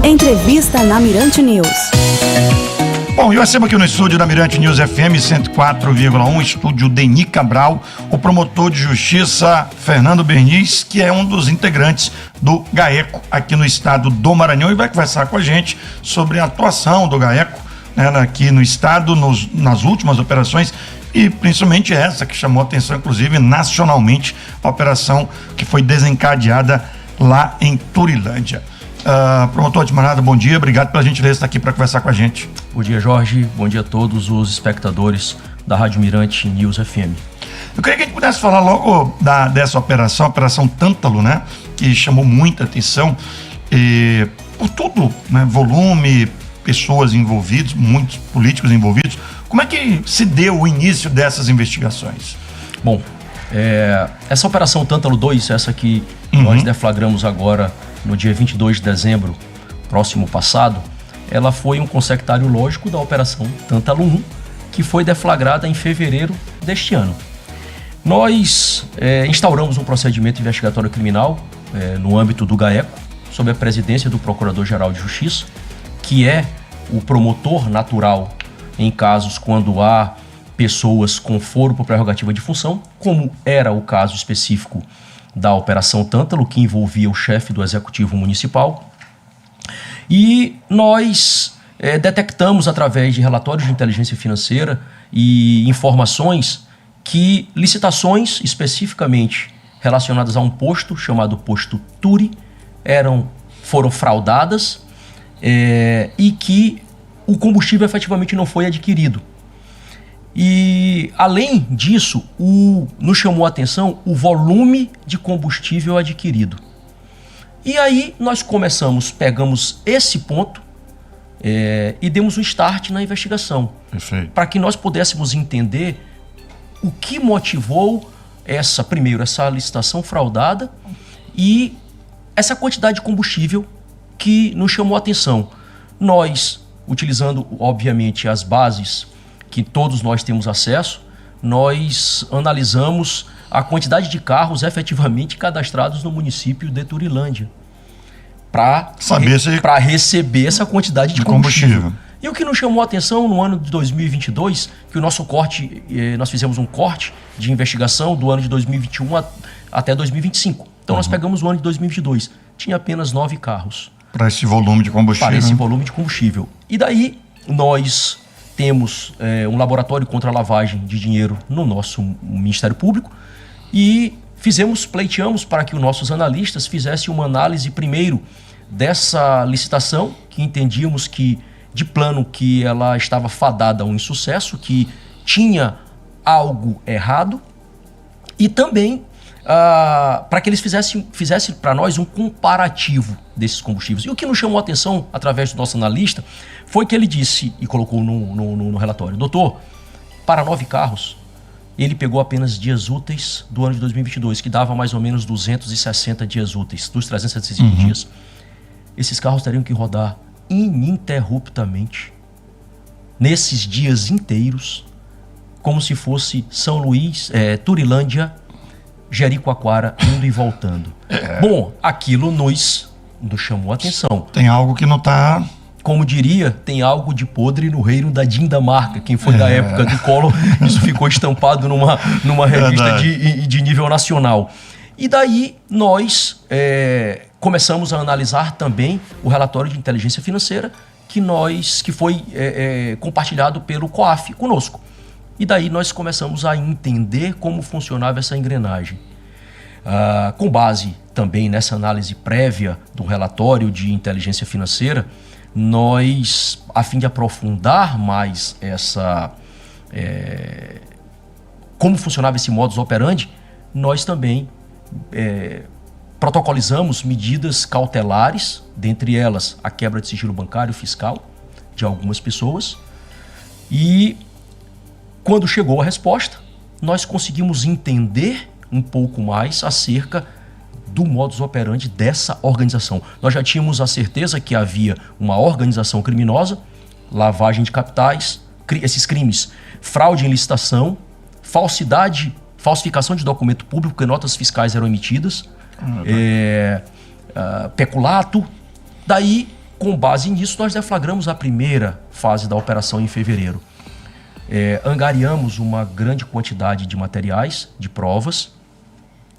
Entrevista na Mirante News. Bom, eu recebo aqui no estúdio da Mirante News FM 104,1, estúdio Deni Cabral, o promotor de justiça Fernando Berniz, que é um dos integrantes do GAECO aqui no estado do Maranhão, e vai conversar com a gente sobre a atuação do GAECO, né, aqui no estado, nas últimas operações, e principalmente essa que chamou a atenção, inclusive, nacionalmente, a operação que foi desencadeada lá em Turilândia. Promotor de Manada, bom dia, obrigado pela gentileza de estar aqui para conversar com a gente. Bom dia, Jorge, bom dia a todos os espectadores da Rádio Mirante News FM. Eu queria que a gente pudesse falar logo dessa operação, a Operação Tântalo, né, que chamou muita atenção, por tudo, né, volume, pessoas envolvidas, muitos políticos envolvidos. Como é que se deu o início dessas investigações? Bom, essa Operação Tântalo 2, essa que nós deflagramos agora no dia 22 de dezembro, próximo passado, ela foi um consectário lógico da Operação Tântalo 1, que foi deflagrada em fevereiro deste ano. Nós instauramos um procedimento investigatório criminal no âmbito do GAECO, sob a presidência do Procurador-Geral de Justiça, que é o promotor natural em casos quando há pessoas com foro por prerrogativa de função, como era o caso específico da Operação Tântalo, que envolvia o chefe do Executivo Municipal. E nós detectamos, através de relatórios de inteligência financeira e informações, que licitações especificamente relacionadas a um posto chamado Posto Turi foram fraudadas e que o combustível efetivamente não foi adquirido. E, além disso, nos chamou a atenção o volume de combustível adquirido. E aí nós pegamos esse ponto e demos um start na investigação. Para que nós pudéssemos entender o que motivou essa licitação fraudada e essa quantidade de combustível que nos chamou a atenção. Nós, utilizando, obviamente, as bases que todos nós temos acesso, nós analisamos a quantidade de carros efetivamente cadastrados no município de Turilândia para receber essa quantidade de combustível. E o que nos chamou a atenção no ano de 2022, que nós fizemos um corte de investigação do ano de 2021 até 2025. Então nós pegamos o ano de 2022, tinha apenas 9 carros. Para esse volume de combustível. E daí nós temos um laboratório contra a lavagem de dinheiro no nosso Ministério Público e pleiteamos para que os nossos analistas fizessem uma análise primeiro dessa licitação, que entendíamos que, de plano, que ela estava fadada a um insucesso, que tinha algo errado, e também para que eles fizessem para nós um comparativo desses combustíveis. E o que nos chamou a atenção, através do nosso analista, foi que ele disse, e colocou no relatório: doutor, para 9 carros, ele pegou apenas dias úteis do ano de 2022, que dava mais ou menos 260 dias úteis, dos 365 dias. Esses carros teriam que rodar ininterruptamente, nesses dias inteiros, como se fosse São Luís, Turilândia, Jericoacoara, indo e voltando. Bom, aquilo nos chamou a atenção. Tem algo que não está... Como diria, tem algo de podre no reino da Dinamarca. Quem foi da época do Collor, isso ficou estampado numa revista de nível nacional. E daí nós começamos a analisar também o relatório de inteligência financeira que foi compartilhado pelo COAF conosco. E daí nós começamos a entender como funcionava essa engrenagem. Com base também nessa análise prévia do relatório de inteligência financeira, nós, a fim de aprofundar mais como funcionava esse modus operandi, nós também protocolizamos medidas cautelares, dentre elas a quebra de sigilo bancário e fiscal de algumas pessoas. E quando chegou a resposta, nós conseguimos entender um pouco mais acerca do modus operandi dessa organização. Nós já tínhamos a certeza que havia uma organização criminosa, lavagem de capitais, esses crimes, fraude em licitação, falsificação de documento público, que notas fiscais eram emitidas, peculato. Daí com base nisso, nós deflagramos a primeira fase da operação em fevereiro. Angariamos uma grande quantidade de materiais, de provas,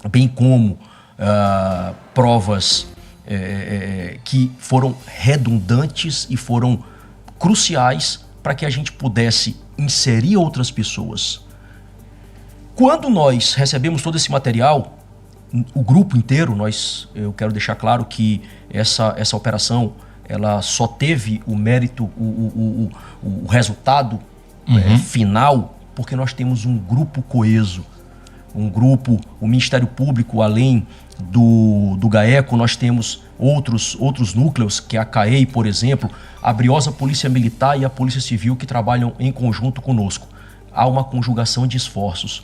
bem como provas que foram redundantes e foram cruciais para que a gente pudesse inserir outras pessoas. Quando nós recebemos todo esse material, o grupo inteiro, eu quero deixar claro que essa operação ela só teve o mérito, o resultado final, porque nós temos um grupo coeso, o Ministério Público, além do GAECO, nós temos outros núcleos, que é a CAEI, por exemplo, a Briosa Polícia Militar e a Polícia Civil, que trabalham em conjunto conosco. Há uma conjugação de esforços.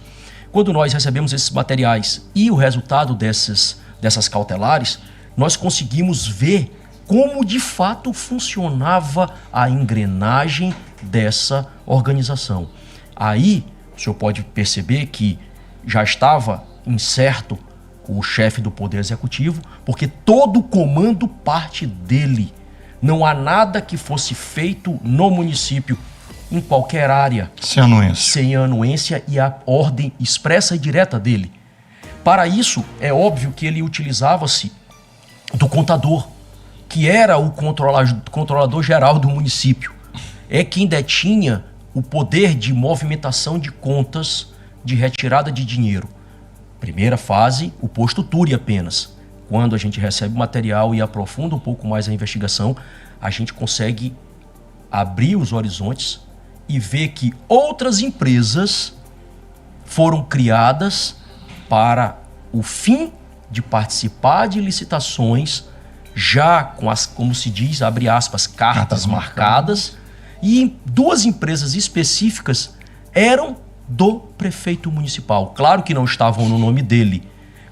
Quando nós recebemos esses materiais e o resultado dessas cautelares, nós conseguimos ver como de fato funcionava a engrenagem dessa organização. Aí, o senhor pode perceber que já estava incerto o chefe do Poder Executivo, porque todo o comando parte dele. Não há nada que fosse feito no município, em qualquer área, sem anuência e a ordem expressa e direta dele. Para isso, é óbvio que ele utilizava-se do contador, que era o controlador geral do município. É quem detinha o poder de movimentação de contas, de retirada de dinheiro. Primeira fase, o posto Turi apenas. Quando a gente recebe o material e aprofunda um pouco mais a investigação, a gente consegue abrir os horizontes e ver que outras empresas foram criadas para o fim de participar de licitações já com as, como se diz, abre aspas, cartas marcadas, e 2 empresas específicas eram do prefeito municipal. Claro que não estavam no nome dele,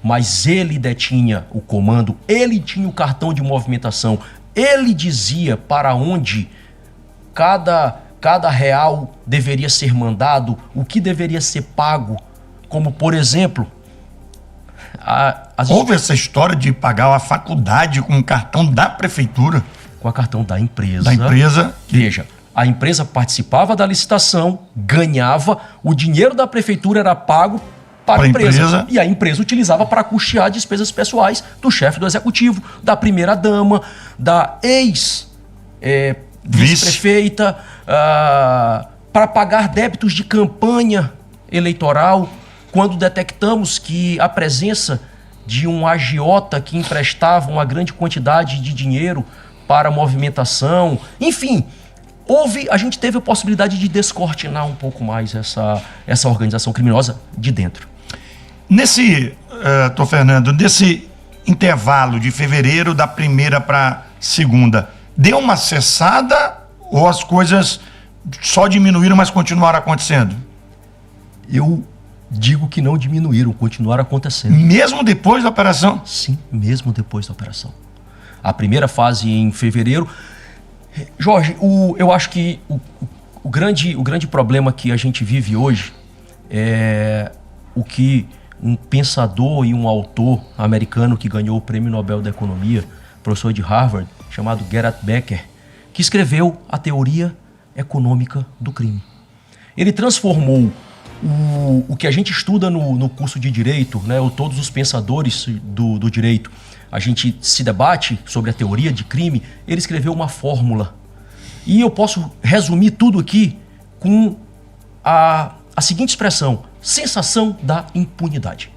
mas ele detinha o comando, ele tinha o cartão de movimentação, ele dizia para onde cada real deveria ser mandado, o que deveria ser pago, como por exemplo... Houve essa história de pagar a faculdade com o cartão da prefeitura? Com o cartão da empresa. Da empresa. Veja, a empresa participava da licitação, ganhava, o dinheiro da prefeitura era pago para a empresa. E a empresa utilizava para custear despesas pessoais do chefe do executivo, da primeira-dama, da ex-vice-prefeita, para pagar débitos de campanha eleitoral. Quando detectamos que a presença de um agiota que emprestava uma grande quantidade de dinheiro para movimentação, enfim, a gente teve a possibilidade de descortinar um pouco mais essa organização criminosa de dentro. Fernando, nesse intervalo de fevereiro, da primeira para segunda, deu uma cessada ou as coisas só diminuíram, mas continuaram acontecendo? Eu digo que não diminuíram, continuaram acontecendo. Mesmo depois da operação? Sim, mesmo depois da operação. A primeira fase em fevereiro... Jorge, eu acho que o grande problema que a gente vive hoje é o que um pensador e um autor americano que ganhou o Prêmio Nobel da Economia, professor de Harvard, chamado Gerhard Becker, que escreveu a teoria econômica do crime. Ele transformou o que a gente estuda no curso de Direito, né, todos os pensadores do direito, a gente se debate sobre a teoria de crime, ele escreveu uma fórmula. E eu posso resumir tudo aqui com a seguinte expressão: sensação da impunidade.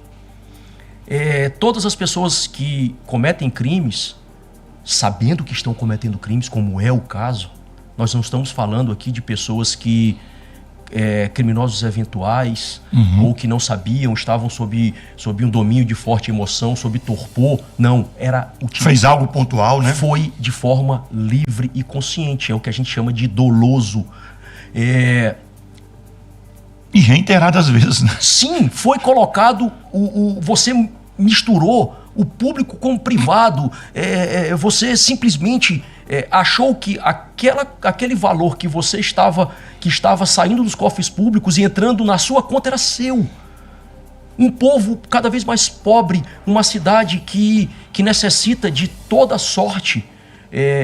Todas as pessoas que cometem crimes, sabendo que estão cometendo crimes, como é o caso, nós não estamos falando aqui de pessoas que criminosos eventuais, ou que não sabiam, estavam sob um domínio de forte emoção, sob torpor. Não, fez algo pontual, né? Foi de forma livre e consciente, é o que a gente chama de doloso. E reiteradas vezes, né? Sim, foi colocado, você misturou o público com o privado, você simplesmente achou que aquele valor que você estava saindo dos cofres públicos e entrando na sua conta era seu. Um povo cada vez mais pobre, uma cidade que necessita de toda sorte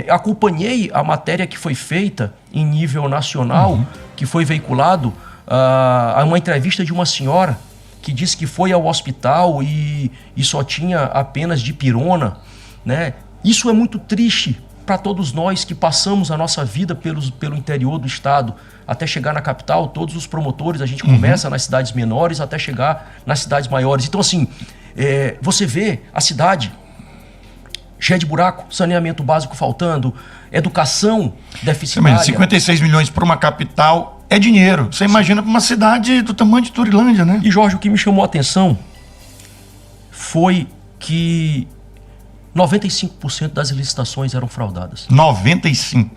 acompanhei a matéria que foi feita em nível nacional, que foi veiculado a uma entrevista de uma senhora que disse que foi ao hospital e só tinha apenas dipirona, né? Isso é muito triste para todos nós que passamos a nossa vida pelo interior do estado, até chegar na capital. Todos os promotores, a gente começa nas cidades menores até chegar nas cidades maiores. Então, assim, você vê a cidade cheia de buraco, saneamento básico faltando, educação deficitária. 56 milhões para uma capital é dinheiro. Você imagina para uma cidade do tamanho de Turilândia, né? E, Jorge, o que me chamou a atenção foi que 95% das licitações eram fraudadas. 95%?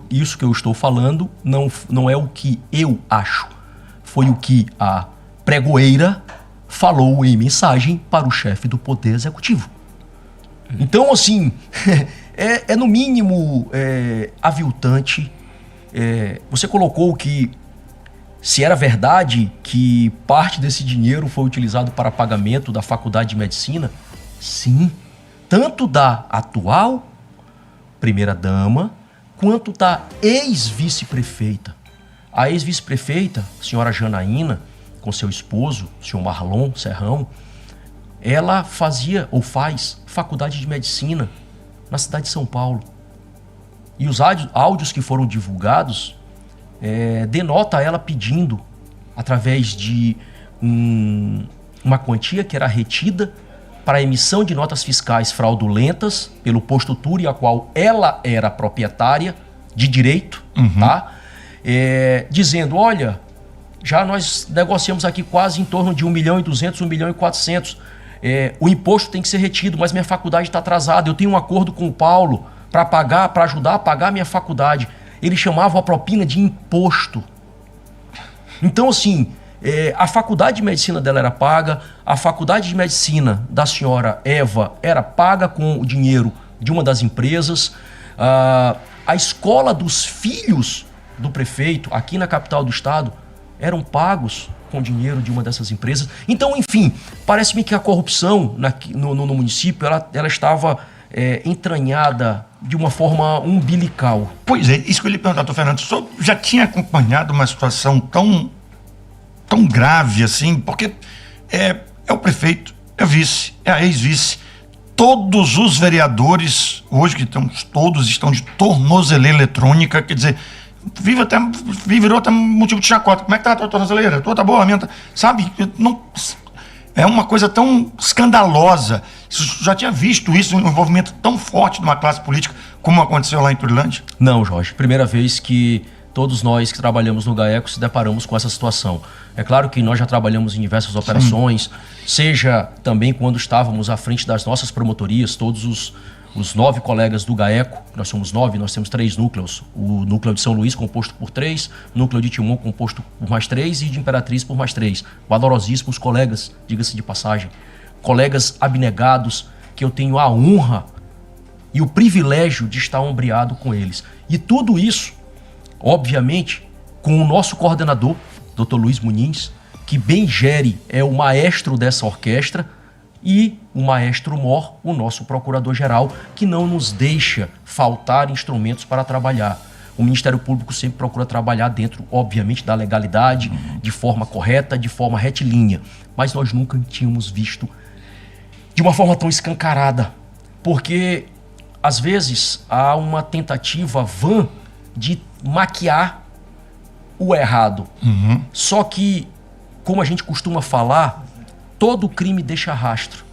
Isso que eu estou falando não é o que eu acho. Foi o que a pregoeira falou em mensagem para o chefe do Poder Executivo. Então, assim, é no mínimo aviltante. Você colocou que, se era verdade que parte desse dinheiro foi utilizado para pagamento da Faculdade de Medicina, sim, tanto da atual primeira-dama quanto da ex-vice-prefeita. A ex-vice-prefeita, a senhora Janaína, com seu esposo, o senhor Marlon Serrão, ela fazia ou faz faculdade de medicina na cidade de São Paulo. E os áudios que foram divulgados denota ela pedindo, através de uma quantia que era retida para a emissão de notas fiscais fraudulentas pelo posto Turi, a qual ela era proprietária de direito, tá? Dizendo, olha, já nós negociamos aqui quase em torno de 1.200.000, 1.400.000. O imposto tem que ser retido, mas minha faculdade está atrasada. Eu tenho um acordo com o Paulo para ajudar a pagar minha faculdade. Ele chamava a propina de imposto. Então, assim, a faculdade de medicina dela era paga, a faculdade de medicina da senhora Eva era paga com o dinheiro de uma das empresas, a escola dos filhos do prefeito aqui na capital do estado eram pagos com dinheiro de uma dessas empresas. Então, enfim, parece-me que a corrupção no município ela estava entranhada de uma forma umbilical. Pois é, isso que eu lhe perguntar, doutor Fernando, o senhor já tinha acompanhado uma situação tão grave assim? Porque é o prefeito, é o vice, é a ex-vice, todos os vereadores, hoje que todos estão de tornozeleira eletrônica, quer dizer, virou até motivo de chacota. Como é que tá a tua tornozeleira? Tá boa, a minha tá... Sabe? Não, é uma coisa tão escandalosa. Você já tinha visto isso, um envolvimento tão forte de uma classe política como aconteceu lá em Turilândia? Não, Jorge. Primeira vez que todos nós que trabalhamos no GAECO se deparamos com essa situação. É claro que nós já trabalhamos em diversas operações, seja também quando estávamos à frente das nossas promotorias, todos os 9 colegas do GAECO, nós somos 9, nós temos 3 núcleos. O núcleo de São Luís composto por 3, o núcleo de Timon composto por mais 3 e de Imperatriz por mais 3. Valorosíssimos colegas, diga-se de passagem. Colegas abnegados, que eu tenho a honra e o privilégio de estar ombreado com eles. E tudo isso, obviamente, com o nosso coordenador, Dr. Luiz Muniz, que bem gere, é o maestro dessa orquestra, e o maestro Mor, o nosso procurador-geral, que não nos deixa faltar instrumentos para trabalhar. O Ministério Público sempre procura trabalhar dentro, obviamente, da legalidade, de forma correta, de forma retilínea. Mas nós nunca tínhamos visto de uma forma tão escancarada, porque, às vezes, há uma tentativa vã de maquiar o errado. Só que, como a gente costuma falar, todo crime deixa rastro.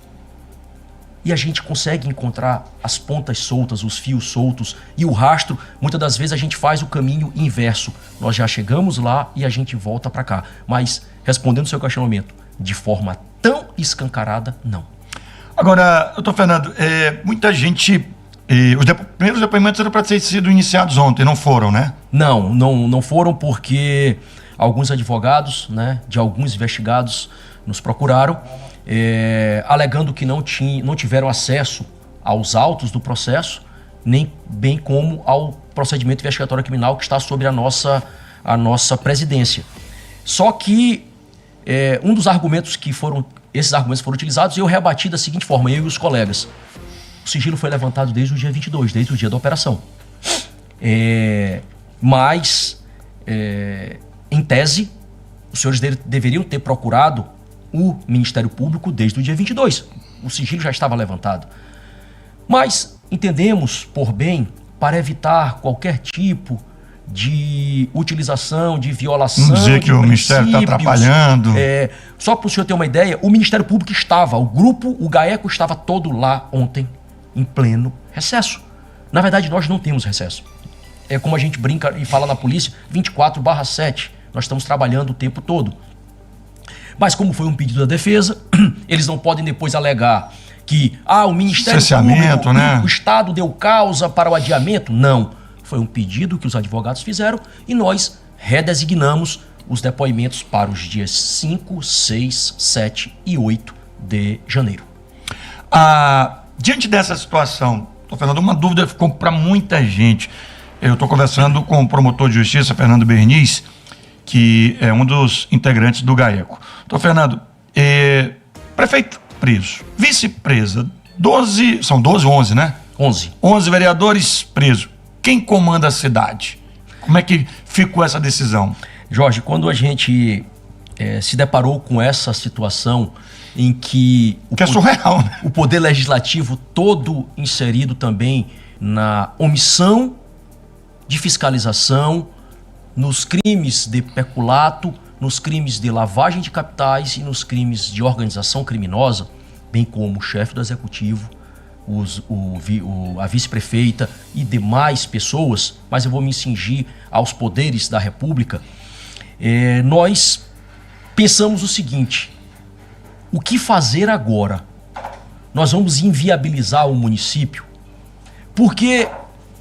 E a gente consegue encontrar as pontas soltas, os fios soltos e o rastro. Muitas das vezes a gente faz o caminho inverso. Nós já chegamos lá e a gente volta para cá. Mas, respondendo o seu questionamento, de forma tão escancarada, não. Agora, doutor Fernando, muita gente... os primeiros depoimentos eram para ter sido iniciados ontem, não foram, né? Não foram, porque alguns advogados, né, de alguns investigados nos procuraram, alegando que não tiveram acesso aos autos do processo, nem bem como ao procedimento investigatório criminal que está sobre a nossa presidência. Só que esses argumentos foram utilizados e eu rebati da seguinte forma, eu e os colegas. O sigilo foi levantado desde o dia 22, desde o dia da operação. Mas, em tese, os senhores deveriam ter procurado o Ministério Público desde o dia 22. O sigilo já estava levantado. Mas entendemos por bem, para evitar qualquer tipo de utilização, de violação. Não dizer que o Ministério está atrapalhando. Só para o senhor ter uma ideia, o Ministério Público estava, o grupo, o GAECO estava todo lá ontem, em pleno recesso. Na verdade, nós não temos recesso. É como a gente brinca e fala na polícia, 24/7. Nós estamos trabalhando o tempo todo. Mas como foi um pedido da defesa, eles não podem depois alegar que o Ministério Público, né? O Estado deu causa para o adiamento. Não. Foi um pedido que os advogados fizeram e nós redesignamos os depoimentos para os dias 5, 6, 7 e 8 de janeiro. Diante dessa situação, Fernando, uma dúvida ficou para muita gente. Eu estou conversando com o promotor de justiça, Fernando Berniz, que é um dos integrantes do GAECO. Fernando, prefeito preso, vice presa, 12, são 12 ou 11, né? 11. 11 vereadores presos. Quem comanda a cidade? Como é que ficou essa decisão? Jorge, quando a gente se deparou com essa situação em que é surreal, né? O poder legislativo todo inserido também na omissão de fiscalização, nos crimes de peculato, nos crimes de lavagem de capitais e nos crimes de organização criminosa, bem como o chefe do executivo, a vice-prefeita e demais pessoas, mas eu vou me cingir aos poderes da República, nós pensamos o seguinte: o que fazer agora? Nós vamos inviabilizar o município, porque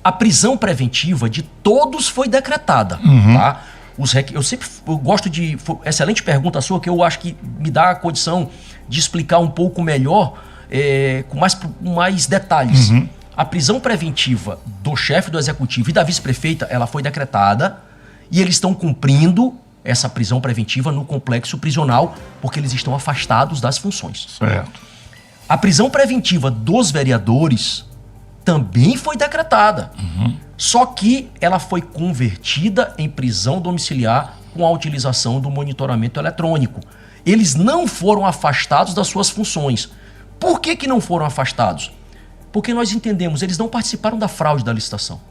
a prisão preventiva de todos foi decretada, tá? Eu gosto de... Excelente pergunta sua, que eu acho que me dá a condição de explicar um pouco melhor, com mais detalhes. A prisão preventiva do chefe do executivo e da vice-prefeita, ela foi decretada e eles estão cumprindo essa prisão preventiva no complexo prisional porque eles estão afastados das funções. Certo. A prisão preventiva dos vereadores também foi decretada. Só que ela foi convertida em prisão domiciliar com a utilização do monitoramento eletrônico. Eles não foram afastados das suas funções. Por que não foram afastados? Porque nós entendemos, eles não participaram da fraude da licitação.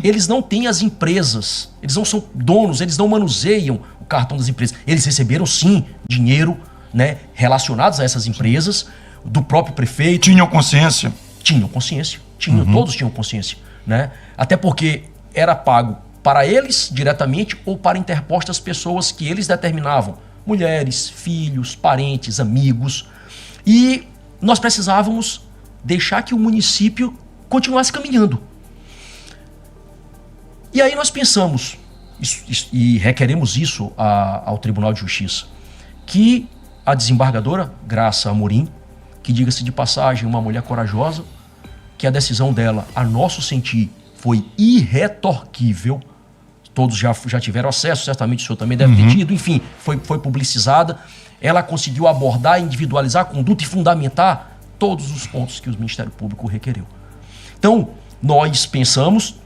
Eles não têm as empresas, eles não são donos, eles não manuseiam o cartão das empresas. Eles receberam sim dinheiro, né, relacionados a essas empresas, do próprio prefeito. Tinham consciência? Tinham consciência, todos tinham consciência, né? Até porque era pago para eles diretamente ou para interpostas pessoas que eles determinavam, mulheres, filhos, parentes, amigos. E nós precisávamos deixar que o município continuasse caminhando. E aí nós pensamos, e requeremos isso ao Tribunal de Justiça, que a desembargadora Graça Amorim, que, diga-se de passagem, uma mulher corajosa, que a decisão dela, a nosso sentir, foi irretorquível. Todos já tiveram acesso, certamente o senhor também deve ter tido, enfim, foi publicizada. Ela conseguiu abordar, individualizar a conduta e fundamentar todos os pontos que o Ministério Público requereu. Então, nós pensamos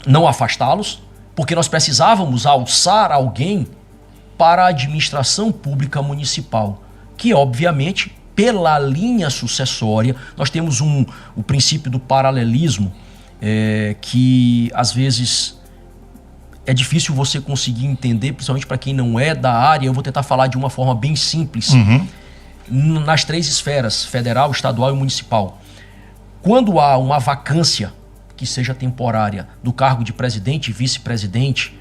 não afastá-los, porque nós precisávamos alçar alguém para a administração pública municipal, que obviamente, pela linha sucessória, nós temos o princípio do paralelismo, que às vezes é difícil você conseguir entender, principalmente para quem não é da área. Eu vou tentar falar de uma forma bem simples. Nas 3 esferas, federal, estadual e municipal, quando há uma vacância que seja temporária do cargo de presidente e vice-presidente,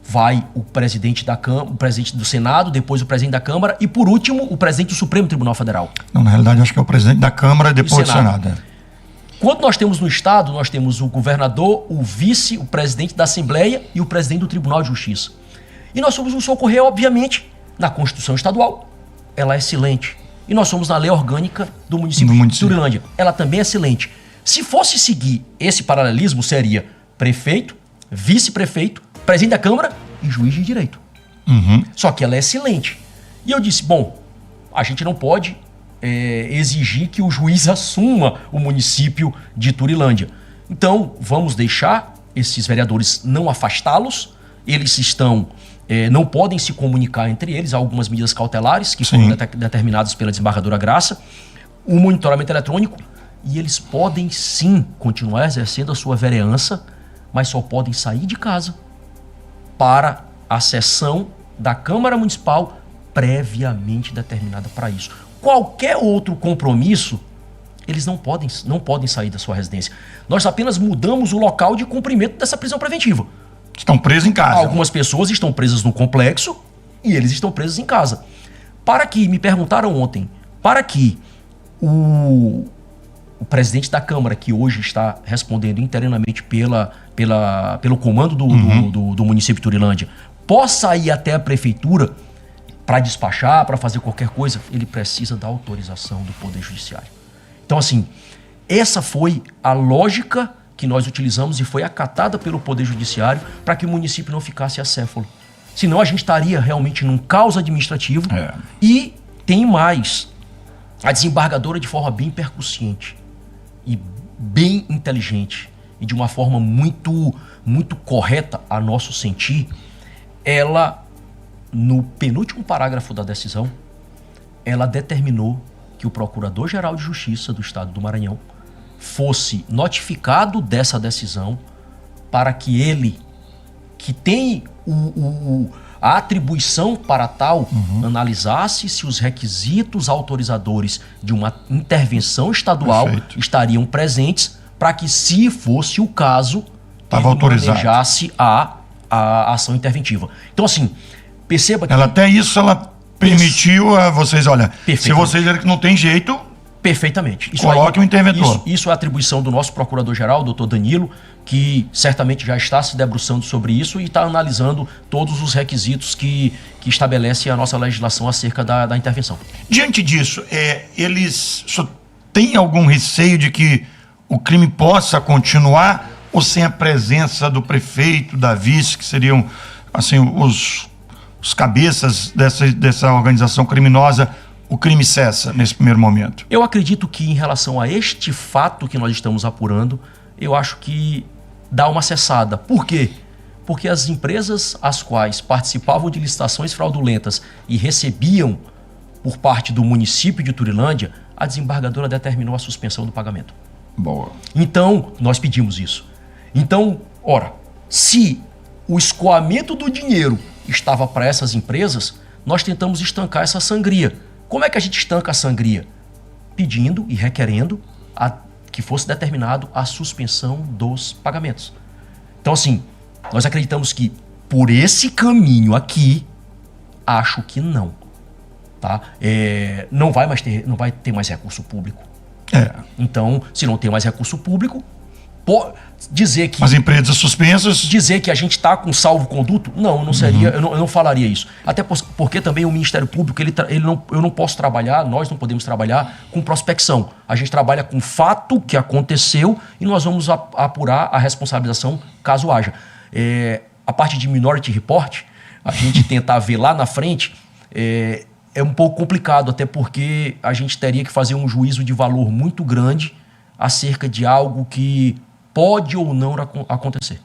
vai o presidente o presidente do Senado, depois o presidente da Câmara e, por último, o presidente do Supremo Tribunal Federal. Não, na realidade, acho que é o presidente da Câmara e depois do Senado. Quando nós temos no Estado, nós temos o governador, o vice, o presidente da Assembleia e o presidente do Tribunal de Justiça. E nós somos nos socorrer, obviamente, na Constituição Estadual. Ela é silente. E nós somos na lei orgânica do município de Turilândia. Ela também é silente. Se fosse seguir esse paralelismo, seria prefeito, vice-prefeito, presidente da Câmara e juiz de direito. Só que ela é silente. E eu disse, bom, a gente não pode exigir que o juiz assuma o município de Turilândia. Então, vamos deixar esses vereadores, não afastá-los. Eles estão, não podem se comunicar entre eles. Há algumas medidas cautelares que foram determinadas pela desembargadora Graça. O monitoramento eletrônico. E eles podem sim continuar exercendo a sua vereança, mas só podem sair de casa para a sessão da Câmara Municipal previamente determinada para isso. Qualquer outro compromisso, eles não podem sair da sua residência. Nós apenas mudamos o local de cumprimento dessa prisão preventiva. Estão presos em casa. Algumas pessoas estão presas no complexo e eles estão presos em casa. Me perguntaram ontem, para que o presidente da Câmara, que hoje está respondendo interinamente pelo comando do município de Turilândia, possa ir até a prefeitura para despachar, para fazer qualquer coisa, ele precisa da autorização do Poder Judiciário. Então, assim, essa foi a lógica que nós utilizamos e foi acatada pelo Poder Judiciário para que o município não ficasse acéfalo. Senão a gente estaria realmente num caos administrativo. E tem mais. A desembargadora, de forma bem percussiente e bem inteligente e de uma forma muito, muito correta a nosso sentir, ela, no penúltimo parágrafo da decisão, ela determinou que o Procurador-Geral de Justiça do Estado do Maranhão fosse notificado dessa decisão para que ele, que tem a atribuição para tal, analisasse se os requisitos autorizadores de uma intervenção estadual estariam presentes para que, se fosse o caso, ele manejasse a ação interventiva. Então, assim, perceba que... Até isso ela permitiu a vocês, olha, se vocês verem que não tem jeito... Perfeitamente. Coloque o interventor. Isso é atribuição do nosso Procurador-Geral, doutor Danilo, que certamente já está se debruçando sobre isso e está analisando todos os requisitos que estabelece a nossa legislação acerca da intervenção. Diante disso, eles têm algum receio de que o crime possa continuar ou sem a presença do prefeito, da vice, que seriam assim, os cabeças dessa organização criminosa, o crime cessa nesse primeiro momento? Eu acredito que, em relação a este fato que nós estamos apurando, eu acho que dá uma cessada. Por quê? Porque as empresas as quais participavam de licitações fraudulentas e recebiam por parte do município de Turilândia, a desembargadora determinou a suspensão do pagamento. Boa. Então, nós pedimos isso. Então, ora, se o escoamento do dinheiro estava para essas empresas, nós tentamos estancar essa sangria. Como é que a gente estanca a sangria? Pedindo e requerendo que fosse determinado a suspensão dos pagamentos. Então, assim, nós acreditamos que por esse caminho aqui, acho que não. Tá? Não vai ter mais recurso público. Então, se não tem mais recurso público, dizer que... As empresas suspensas... Dizer que a gente está com salvo-conduto? Não seria, eu não falaria isso. Até porque também o Ministério Público, eu não posso trabalhar, nós não podemos trabalhar com prospecção. A gente trabalha com fato que aconteceu e nós vamos apurar a responsabilização caso haja. A parte de Minority Report, a gente tentar ver lá na frente, é um pouco complicado, até porque a gente teria que fazer um juízo de valor muito grande acerca de algo que pode ou não acontecer.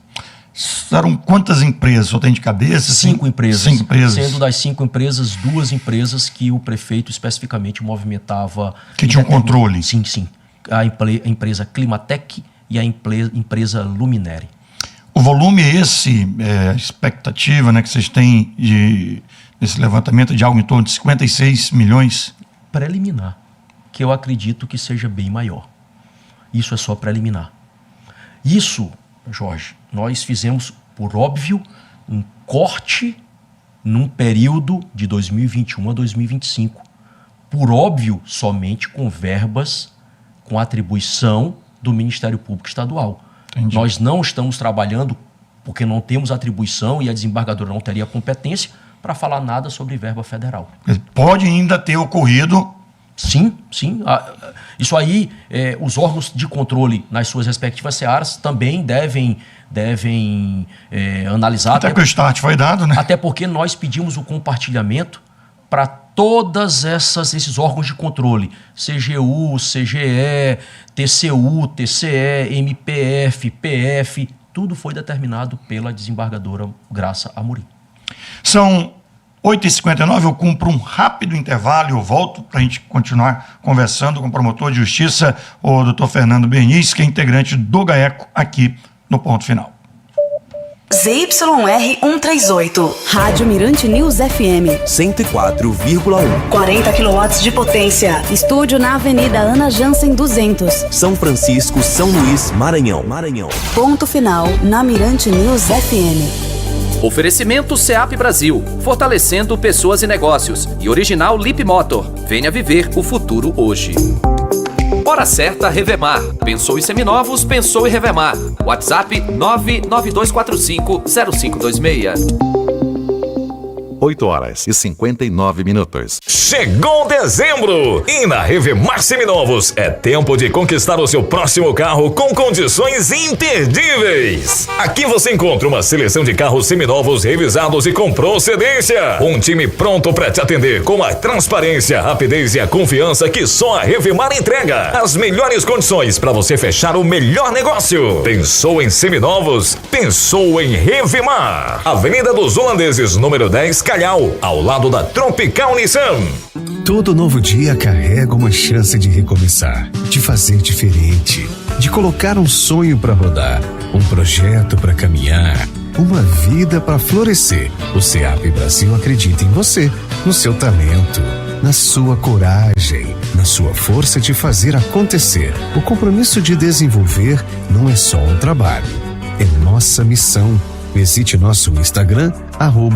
Eram quantas empresas? Só tem de cabeça? 5 empresas. 5 empresas. Sendo das 5 empresas, 2 empresas que o prefeito especificamente movimentava. Que tinham controle? Sim. A empresa Climatec e a empresa Luminere. O volume é esse, a expectativa, né, que vocês têm desse levantamento de algo em torno de 56 milhões? Preliminar, que eu acredito que seja bem maior. Isso é só preliminar. Isso, Jorge, nós fizemos, por óbvio, um corte num período de 2021 a 2025. Por óbvio, somente com verbas, com atribuição do Ministério Público Estadual. Entendi. Nós não estamos trabalhando porque não temos atribuição e a desembargadora não teria competência para falar nada sobre verba federal. Pode ainda ter ocorrido... Sim. Isso aí, os órgãos de controle nas suas respectivas searas também devem analisar. Até porque o start foi dado, né? Até porque nós pedimos o compartilhamento para todos esses órgãos de controle, CGU, CGE, TCU, TCE, MPF, PF, tudo foi determinado pela desembargadora Graça Amorim. São 8h59, eu cumpro um rápido intervalo e eu volto para a gente continuar conversando com o promotor de justiça, o doutor Fernando Berniz, que é integrante do GAECO, aqui no Ponto Final. ZYR 138, Rádio Mirante News FM 104,1. 40 kW de potência. Estúdio na Avenida Ana Jansen 200. São Francisco, São Luís, Maranhão. Ponto Final na Mirante News FM. Oferecimento SEAP Brasil, fortalecendo pessoas e negócios. E Original Lip Motor, venha viver o futuro hoje. Hora certa Revemar. Pensou em seminovos, pensou em Revemar. WhatsApp 992450526. 8h59. Chegou dezembro e na Revemar Seminovos é tempo de conquistar o seu próximo carro com condições imperdíveis. Aqui você encontra uma seleção de carros seminovos revisados e com procedência. Um time pronto para te atender com a transparência, rapidez e a confiança que só a Revemar entrega. As melhores condições para você fechar o melhor negócio. Pensou em seminovos? Pensou em Revemar. Avenida dos Holandeses, número 10, Calhau, ao lado da Tropical Nissan. Todo novo dia carrega uma chance de recomeçar, de fazer diferente, de colocar um sonho para rodar, um projeto para caminhar, uma vida para florescer. O SEAP Brasil acredita em você, no seu talento, na sua coragem, na sua força de fazer acontecer. O compromisso de desenvolver não é só um trabalho, é nossa missão. Visite nosso Instagram,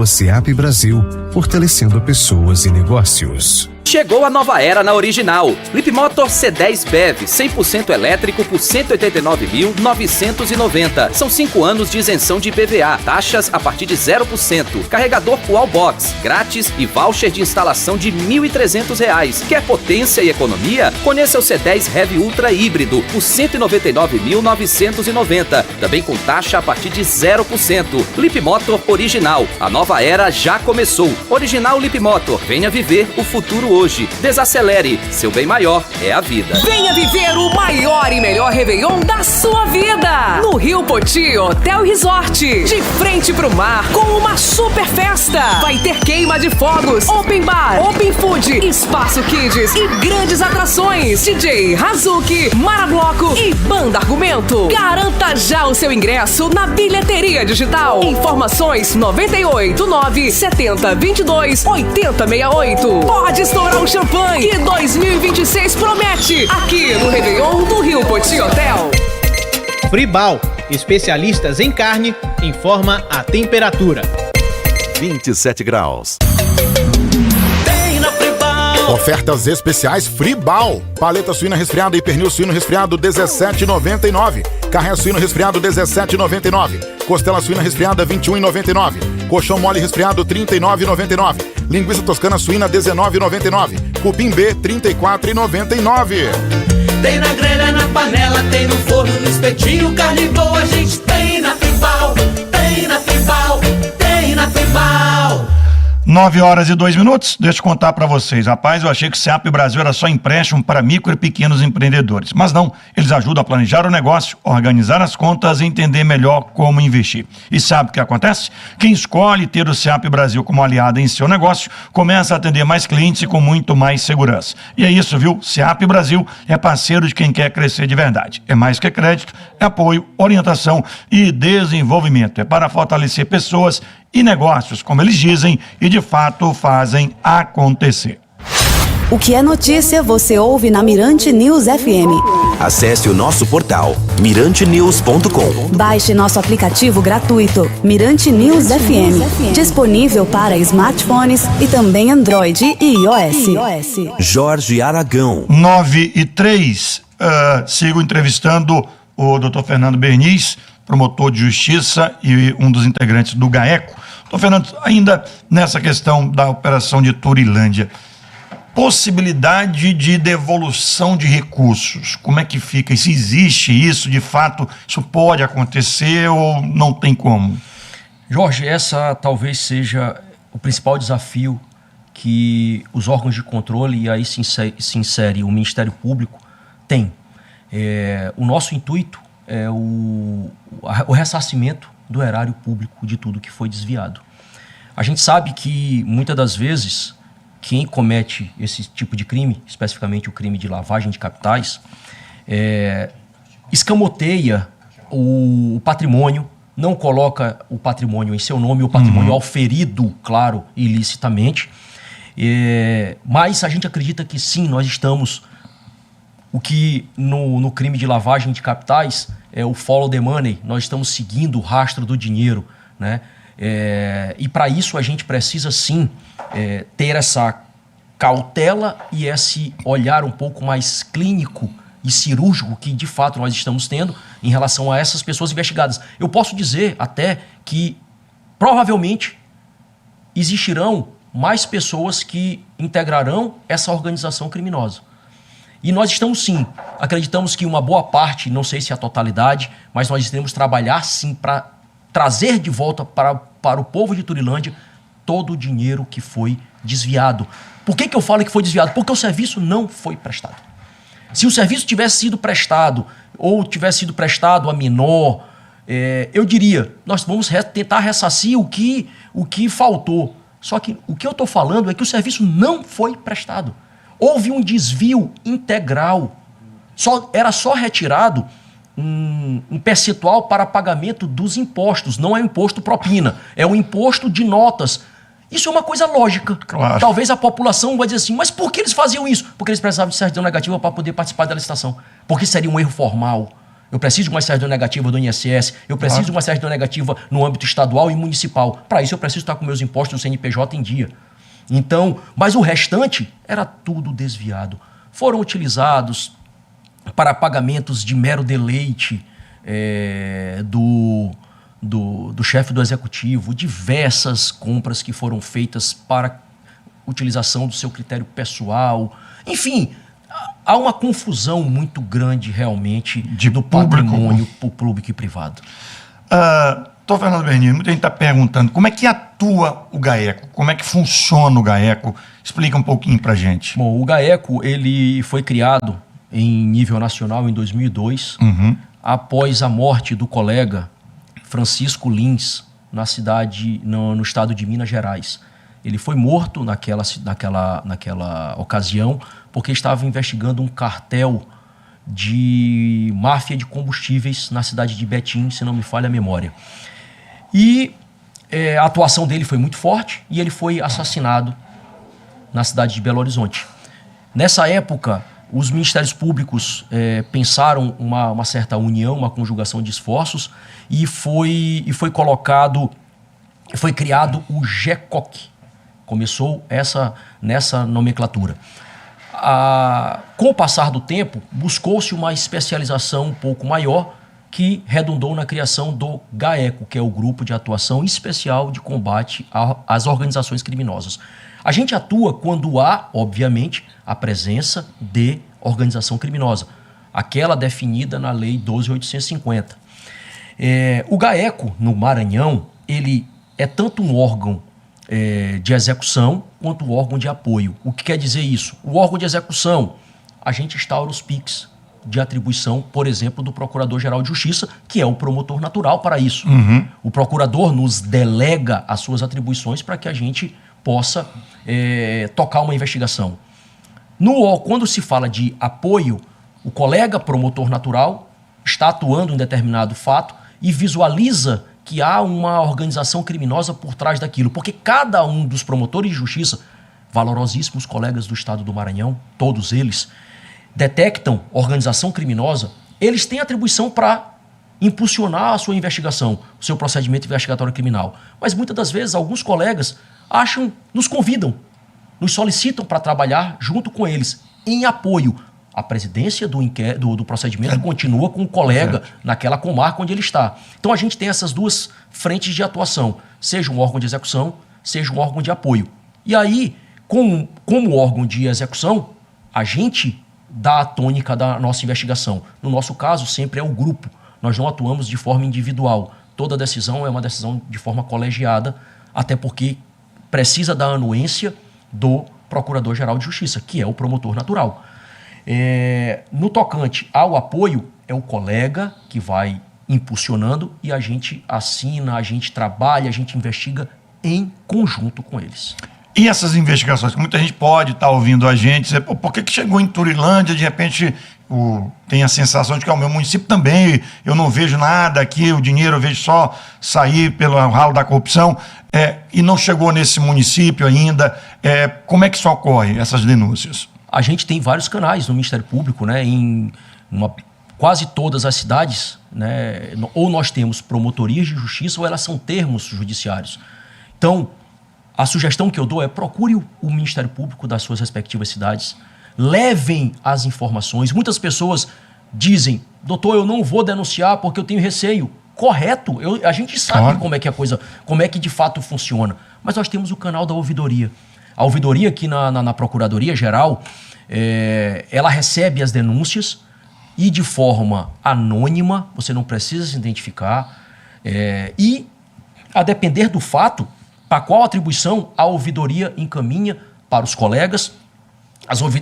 @SEAP Brasil, fortalecendo pessoas e negócios. Chegou a nova era na Original. Lip Motor C10 BEV 100% elétrico por R$ 189.990. São 5 anos de isenção de IPVA, taxas a partir de 0%, carregador Wallbox grátis e voucher de instalação de R$ 1.300. Quer potência e economia? Conheça o C10 Heavy Ultra híbrido por R$ 199.990. Também com taxa a partir de 0%. Lip Motor Original. A nova era já começou. Original Lip Motor. Venha viver o futuro hoje. Desacelere, seu bem maior é a vida. Venha viver o maior e melhor Réveillon da sua vida. No Rio Poti Hotel Resort. De frente pro mar, com uma super festa. Vai ter queima de fogos, open bar, open food, espaço kids e grandes atrações. DJ Hazuki, Marabloco e Banda Argumento. Garanta já o seu ingresso na bilheteria digital. Informações 98 70 22 80 68. Pode estourar o champanhe que 2026 promete aqui no Réveillon do Rio Poti Hotel. Fribal, especialistas em carne, informa a temperatura. 27 graus. Tem na Fribal. Ofertas especiais Fribal. Paleta suína resfriada e pernil suíno resfriado R$17,99. Carré suíno resfriado R$17,99. Costela suína resfriada R$21,99. Colchão mole resfriado R$39,99. Linguiça toscana suína R$19,99. Cupim B R$34,99. Tem na grelha, na panela, tem no forno, no espetinho, carne boa a gente tem na Fribal. Tem na Fribal, tem na Fribal. 9h02. Deixa eu contar para vocês. Rapaz, eu achei que o SEAP Brasil era só empréstimo para micro e pequenos empreendedores. Mas não, eles ajudam a planejar o negócio, organizar as contas e entender melhor como investir. E sabe o que acontece? Quem escolhe ter o SEAP Brasil como aliado em seu negócio, começa a atender mais clientes e com muito mais segurança. E é isso, viu? SEAP Brasil é parceiro de quem quer crescer de verdade. É mais que crédito, é apoio, orientação e desenvolvimento. É para fortalecer pessoas e negócios, como eles dizem, e de fato fazem acontecer. O que é notícia, você ouve na Mirante News FM. Acesse o nosso portal mirantenews.com. Baixe nosso aplicativo gratuito, Mirante News FM. Disponível para smartphones e também Android e iOS. Jorge Aragão. 9h03. Sigo entrevistando o Dr. Fernando Berniz, promotor de justiça e um dos integrantes do GAECO. Doutor Fernando, ainda nessa questão da operação de Turilândia, possibilidade de devolução de recursos, como é que fica? E se existe isso, de fato, isso pode acontecer ou não tem como? Jorge, essa talvez seja o principal desafio que os órgãos de controle, e aí se insere o Ministério Público, têm. O nosso intuito é o ressarcimento do erário público de tudo que foi desviado. A gente sabe que, muitas das vezes, quem comete esse tipo de crime, especificamente o crime de lavagem de capitais, escamoteia o patrimônio, não coloca o patrimônio em seu nome, o patrimônio auferido, claro, ilicitamente. Mas a gente acredita que sim, nós estamos... O que no crime de lavagem de capitais é o follow the money, nós estamos seguindo o rastro do dinheiro, né? E para isso a gente precisa sim ter essa cautela e esse olhar um pouco mais clínico e cirúrgico que de fato nós estamos tendo em relação a essas pessoas investigadas. Eu posso dizer até que provavelmente existirão mais pessoas que integrarão essa organização criminosa. E nós estamos sim, acreditamos que uma boa parte, não sei se a totalidade, mas nós iremos trabalhar sim para trazer de volta para o povo de Turilândia todo o dinheiro que foi desviado. Por que eu falo que foi desviado? Porque o serviço não foi prestado. Se o serviço tivesse sido prestado, ou tivesse sido prestado a menor, eu diria, nós vamos tentar ressarcir o que faltou. Só que o que eu estou falando é que o serviço não foi prestado. Houve um desvio integral. Era só retirado um percentual para pagamento dos impostos. Não é um imposto propina, é um imposto de notas. Isso é uma coisa lógica. Claro. Talvez a população vai dizer assim, mas por que eles faziam isso? Porque eles precisavam de certidão negativa para poder participar da licitação. Porque seria um erro formal. Eu preciso de uma certidão negativa do INSS, eu preciso de uma certidão negativa no âmbito estadual e municipal. Para isso eu preciso estar com meus impostos do CNPJ em dia. Então, mas o restante era tudo desviado. Foram utilizados para pagamentos de mero deleite do chefe do executivo, diversas compras que foram feitas para utilização do seu critério pessoal. Enfim, há uma confusão muito grande realmente do patrimônio público e privado. Doutor Fernando Bernini, muita gente está perguntando como é que atua o GAECO, como é que funciona o GAECO. Explica um pouquinho para a gente. Bom, o GAECO ele foi criado em nível nacional em 2002, após a morte do colega Francisco Lins, no estado de Minas Gerais. Ele foi morto naquela ocasião porque estava investigando um cartel de máfia de combustíveis na cidade de Betim, se não me falha a memória. E a atuação dele foi muito forte e ele foi assassinado na cidade de Belo Horizonte. Nessa época, os ministérios públicos pensaram uma certa união, uma conjugação de esforços e foi criado o GECOC. Começou nessa nomenclatura. Com o passar do tempo, buscou-se uma especialização um pouco maior que redundou na criação do GAECO, que é o Grupo de Atuação Especial de Combate às Organizações Criminosas. A gente atua quando há, obviamente, a presença de organização criminosa, aquela definida na Lei 12.850. O GAECO, no Maranhão, ele é tanto um órgão de execução quanto um órgão de apoio. O que quer dizer isso? O órgão de execução, a gente instaura os PICs de atribuição, por exemplo, do Procurador-Geral de Justiça, que é o promotor natural para isso. O procurador nos delega as suas atribuições para que a gente possa tocar uma investigação. Quando se fala de apoio, o colega promotor natural está atuando em determinado fato e visualiza que há uma organização criminosa por trás daquilo, porque cada um dos promotores de justiça, valorosíssimos colegas do estado do Maranhão, todos eles, detectam organização criminosa, eles têm atribuição para impulsionar a sua investigação, o seu procedimento investigatório criminal. Mas muitas das vezes alguns colegas nos convidam, nos solicitam para trabalhar junto com eles, em apoio. A presidência do procedimento continua com o colega naquela comarca onde ele está. Então a gente tem essas duas frentes de atuação, seja um órgão de execução, seja um órgão de apoio. E aí, como órgão de execução, a gente dá a tônica da nossa investigação. No nosso caso, sempre é o grupo. Nós não atuamos de forma individual. Toda decisão é uma decisão de forma colegiada, até porque precisa da anuência do Procurador-Geral de Justiça, que é o promotor natural. No tocante ao apoio, é o colega que vai impulsionando e a gente assina, a gente trabalha, a gente investiga em conjunto com eles. E essas investigações, que muita gente pode estar ouvindo a gente, dizer, por que chegou em Turilândia, de repente tem a sensação de que é o meu município também, eu não vejo nada aqui, o dinheiro eu vejo só sair pelo ralo da corrupção, e não chegou nesse município ainda. Como é que isso ocorre, essas denúncias? A gente tem vários canais no Ministério Público, né, quase todas as cidades, né, ou nós temos promotorias de justiça ou elas são termos judiciários. Então, a sugestão que eu dou é procure o Ministério Público das suas respectivas cidades, levem as informações. Muitas pessoas dizem, doutor, eu não vou denunciar porque eu tenho receio. Correto, a gente sabe como é que a coisa, como é que de fato funciona. Mas nós temos o canal da ouvidoria. A ouvidoria aqui na Procuradoria Geral, ela recebe as denúncias e de forma anônima, você não precisa se identificar, e a depender do fato, para qual atribuição a ouvidoria encaminha para os colegas,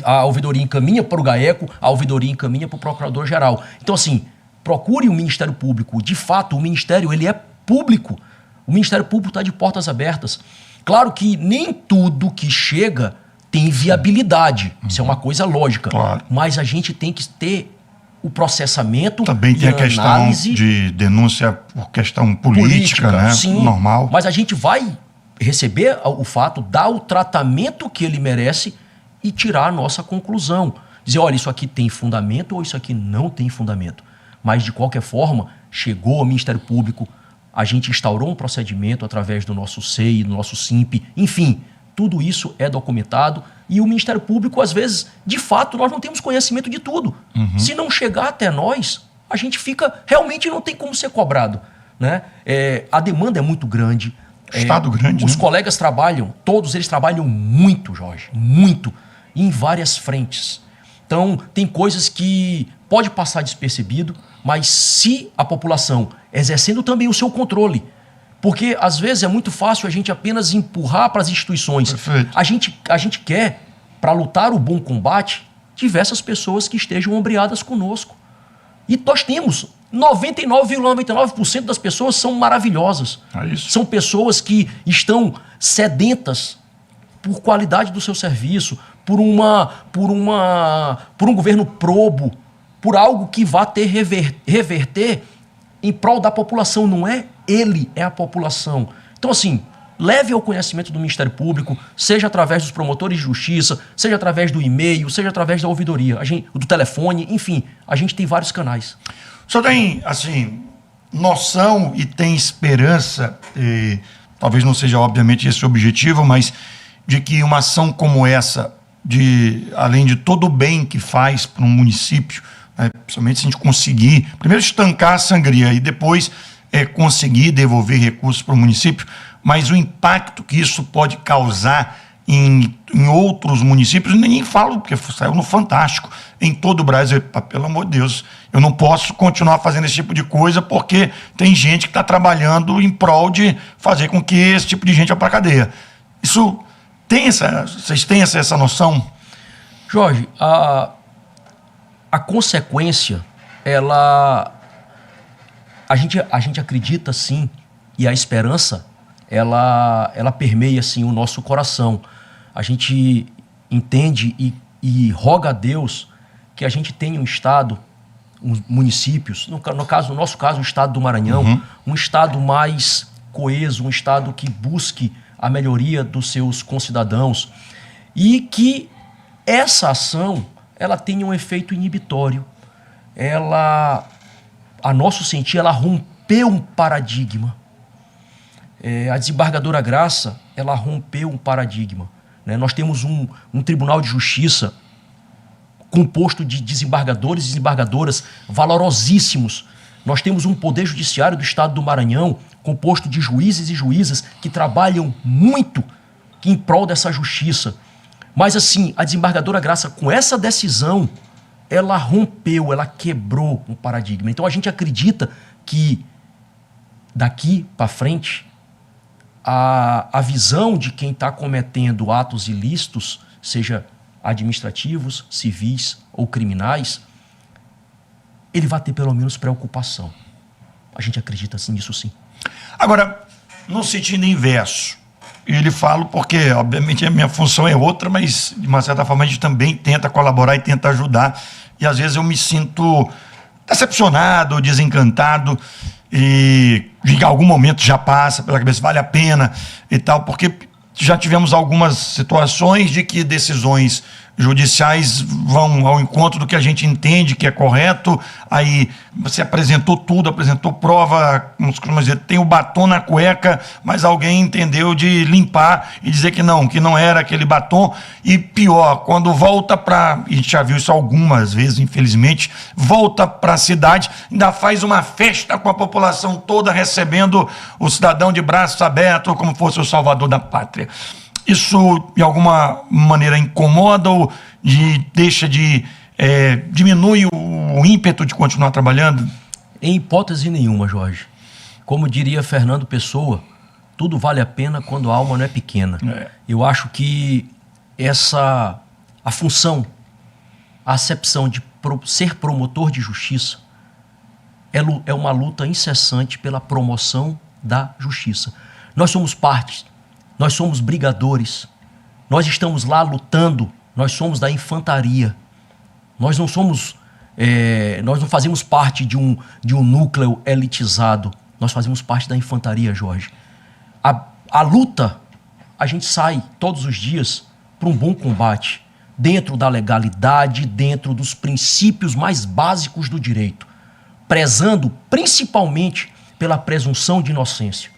a ouvidoria encaminha para o GAECO, a ouvidoria encaminha para o Procurador-Geral. Então, assim, procure o Ministério Público. De fato, o Ministério ele é público. O Ministério Público está de portas abertas. Claro que nem tudo que chega tem viabilidade. Isso é uma coisa lógica. Claro. Mas a gente tem que ter o processamento também tem a questão de denúncia por questão política, né? Sim, normal. Mas a gente vai receber o fato, dar o tratamento que ele merece e tirar a nossa conclusão. Dizer, olha, isso aqui tem fundamento ou isso aqui não tem fundamento. Mas, de qualquer forma, chegou ao Ministério Público, a gente instaurou um procedimento através do nosso SEI, do nosso SIMP, enfim, tudo isso é documentado e o Ministério Público, às vezes, de fato, nós não temos conhecimento de tudo. Se não chegar até nós, a gente realmente não tem como ser cobrado, né? A demanda é muito grande. Estado grande, os colegas trabalham, todos eles trabalham muito, Jorge, muito, em várias frentes. Então, tem coisas que pode passar despercebido, mas se a população exercendo também o seu controle, porque às vezes é muito fácil a gente apenas empurrar para as instituições. Perfeito. A gente quer, para lutar o bom combate, diversas pessoas que estejam ombreadas conosco. E nós temos 99,99% das pessoas são maravilhosas. São pessoas que estão sedentas por qualidade do seu serviço, por um governo probo, por algo que vá reverter em prol da população. Não é ele, é a população. Então, assim, leve ao conhecimento do Ministério Público, seja através dos promotores de justiça, seja através do e-mail, seja através da ouvidoria, do telefone, enfim, a gente tem vários canais. O senhor tem, assim, noção e tem esperança, talvez não seja obviamente esse o objetivo, mas de que uma ação como essa, além de todo o bem que faz para um município, principalmente se a gente conseguir, primeiro estancar a sangria e depois conseguir devolver recursos para o município, mas o impacto que isso pode causar em outros municípios, nem falo, porque saiu no Fantástico, em todo o Brasil. Pelo amor de Deus, eu não posso continuar fazendo esse tipo de coisa porque tem gente que está trabalhando em prol de fazer com que esse tipo de gente vá para a cadeia. Isso vocês têm essa noção? Jorge, a consequência, a gente acredita sim, e a esperança, ela permeia assim, o nosso coração. A gente entende e roga a Deus que a gente tenha um estado, municípios, no nosso caso, o estado do Maranhão, um estado mais coeso, um estado que busque a melhoria dos seus concidadãos e que essa ação ela tenha um efeito inibitório. A nosso sentir, ela rompeu um paradigma. A desembargadora Graça, ela rompeu um paradigma. Né? Nós temos um Tribunal de Justiça composto de desembargadores e desembargadoras valorosíssimos. Nós temos um Poder Judiciário do Estado do Maranhão composto de juízes e juízas que trabalham muito em prol dessa justiça. Mas, assim, a desembargadora Graça, com essa decisão, ela rompeu, ela quebrou um paradigma. Então, a gente acredita que daqui para frente a visão de quem está cometendo atos ilícitos, seja administrativos, civis ou criminais, ele vai ter pelo menos preocupação. A gente acredita assim, nisso sim. Agora, no sentido inverso, ele fala porque, obviamente, a minha função é outra, mas, de uma certa forma, a gente também tenta colaborar e tenta ajudar. E, às vezes, eu me sinto decepcionado, desencantado, e em algum momento já passa pela cabeça, vale a pena e tal, porque já tivemos algumas situações de que decisões judiciais vão ao encontro do que a gente entende que é correto, aí você apresentou tudo, apresentou prova, como se costuma dizer, tem o batom na cueca, mas alguém entendeu de limpar e dizer que não era aquele batom, e pior, quando volta para, e a gente já viu isso algumas vezes, infelizmente, volta para a cidade, ainda faz uma festa com a população toda recebendo o cidadão de braços abertos como fosse o salvador da pátria. Isso, de alguma maneira, incomoda ou deixa de... diminui o ímpeto de continuar trabalhando? Em hipótese nenhuma, Jorge. Como diria Fernando Pessoa, tudo vale a pena quando a alma não é pequena. Eu acho que a função, a acepção de ser promotor de justiça é uma luta incessante pela promoção da justiça. Nós somos parte. Nós somos brigadores, nós estamos lá lutando, nós somos da infantaria. Nós não somos, nós não fazemos parte de um núcleo elitizado, nós fazemos parte da infantaria, Jorge. A luta, a gente sai todos os dias para um bom combate, dentro da legalidade, dentro dos princípios mais básicos do direito, prezando principalmente pela presunção de inocência.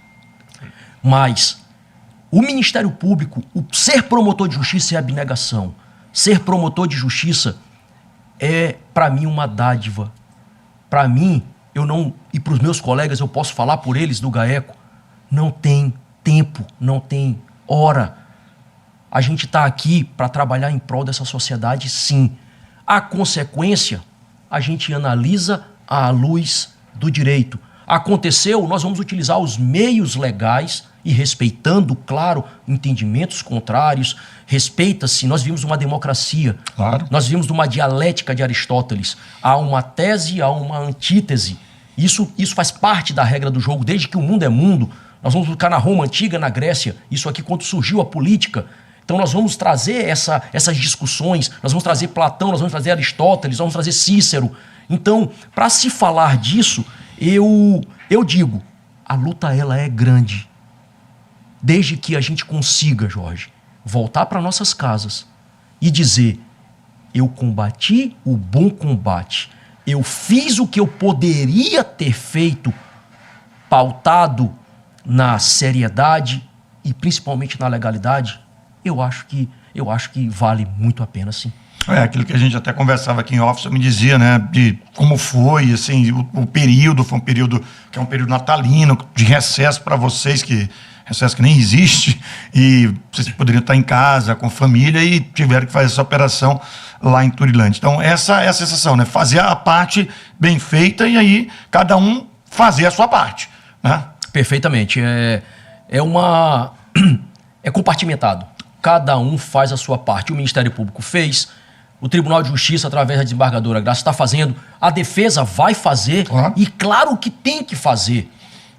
Mas o Ministério Público, o ser promotor de justiça é abnegação. Ser promotor de justiça é, para mim, uma dádiva. Para mim, e para os meus colegas, eu posso falar por eles do GAECO, não tem tempo, não tem hora. A gente está aqui para trabalhar em prol dessa sociedade, sim. A consequência, a gente analisa à luz do direito. Aconteceu, nós vamos utilizar os meios legais e respeitando, claro, entendimentos contrários. Respeita-se, nós vivemos uma democracia. Claro. Nós vivemos uma dialética de Aristóteles. Há uma tese, há uma antítese. Isso faz parte da regra do jogo, desde que o mundo é mundo. Nós vamos buscar na Roma Antiga, na Grécia, isso aqui quando surgiu a política. Então nós vamos trazer essas discussões, nós vamos trazer Platão, nós vamos trazer Aristóteles, nós vamos trazer Cícero. Então, para se falar disso, eu digo, a luta ela é grande. Desde que a gente consiga, Jorge, voltar para nossas casas e dizer, eu combati o bom combate, eu fiz o que eu poderia ter feito, pautado na seriedade e principalmente na legalidade, eu acho que vale muito a pena, sim. Aquilo que a gente até conversava aqui em office, me dizia, né, de como foi, assim, o período, foi um período que é um período natalino, de recesso para vocês, recesso que nem existe, e vocês poderiam estar em casa, com família, e tiveram que fazer essa operação lá em Turilândia. Então, essa é a sensação, né, fazer a parte bem feita e aí cada um fazer a sua parte, né? Perfeitamente. É compartimentado. Cada um faz a sua parte. O Ministério Público fez, o Tribunal de Justiça, através da desembargadora Graça, está fazendo, a defesa vai fazer, e claro que tem que fazer.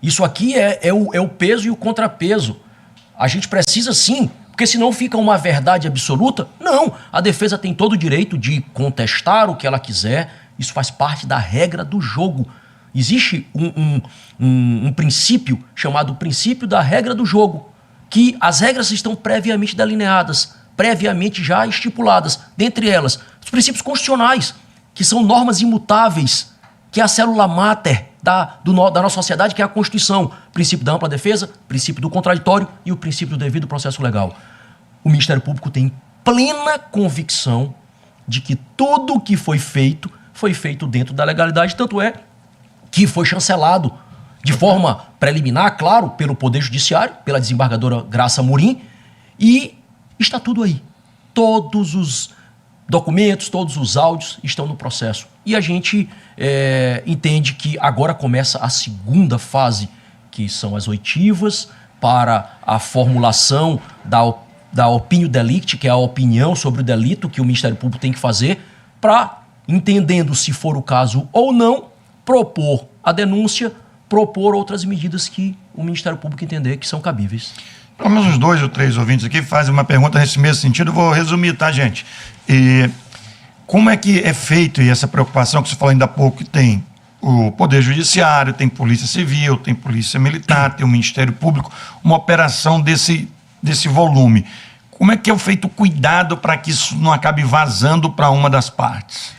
Isso aqui é o peso e o contrapeso. A gente precisa sim, porque senão fica uma verdade absoluta. Não, a defesa tem todo o direito de contestar o que ela quiser, isso faz parte da regra do jogo. Existe um princípio chamado princípio da regra do jogo, que as regras estão previamente delineadas, previamente já estipuladas. Dentre elas, os princípios constitucionais, que são normas imutáveis, que é a célula máter da nossa sociedade, que é a Constituição. Princípio da ampla defesa, princípio do contraditório e o princípio do devido processo legal. O Ministério Público tem plena convicção de que tudo o que foi feito dentro da legalidade, tanto é que foi chancelado de forma preliminar, claro, pelo Poder Judiciário, pela desembargadora Graça Amorim, e está tudo aí. Todos os documentos, todos os áudios estão no processo. E a gente entende que agora começa a segunda fase, que são as oitivas, para a formulação da opinião delicti, que é a opinião sobre o delito que o Ministério Público tem que fazer, para, entendendo se for o caso ou não, propor a denúncia, propor outras medidas que o Ministério Público entender que são cabíveis. Pelo menos uns 2 ou 3 ouvintes aqui fazem uma pergunta nesse mesmo sentido. Eu vou resumir, tá, gente? E como é que é feito essa preocupação que você falou ainda há pouco, que tem o Poder Judiciário, tem Polícia Civil, tem Polícia Militar, tem o Ministério Público, uma operação desse volume. Como é que é feito o cuidado para que isso não acabe vazando para uma das partes?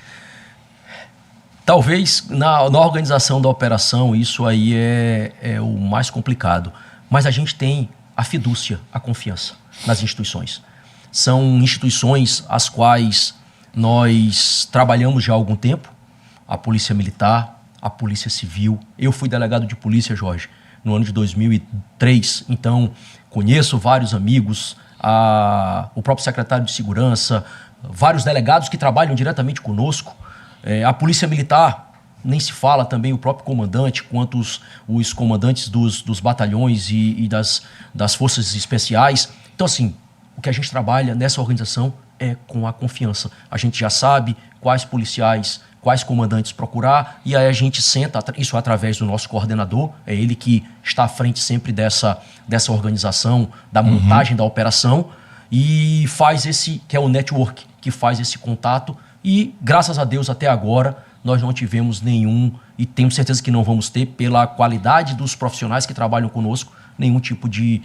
Talvez na organização da operação isso aí é o mais complicado. Mas a gente tem a fidúcia, a confiança nas instituições. São instituições as quais nós trabalhamos já há algum tempo. A Polícia Militar, a Polícia Civil. Eu fui delegado de polícia, Jorge, no ano de 2003. Então, conheço vários amigos, o próprio secretário de Segurança, vários delegados que trabalham diretamente conosco. A Polícia Militar, nem se fala também o próprio comandante, quanto os comandantes dos batalhões e das forças especiais. Então, assim, o que a gente trabalha nessa organização é com a confiança. A gente já sabe quais policiais, quais comandantes procurar, e aí a gente senta, isso através do nosso coordenador, é ele que está à frente sempre dessa organização, da montagem da operação, e faz esse, que é o network, que faz esse contato, e graças a Deus até agora nós não tivemos nenhum, e tenho certeza que não vamos ter, pela qualidade dos profissionais que trabalham conosco, nenhum tipo de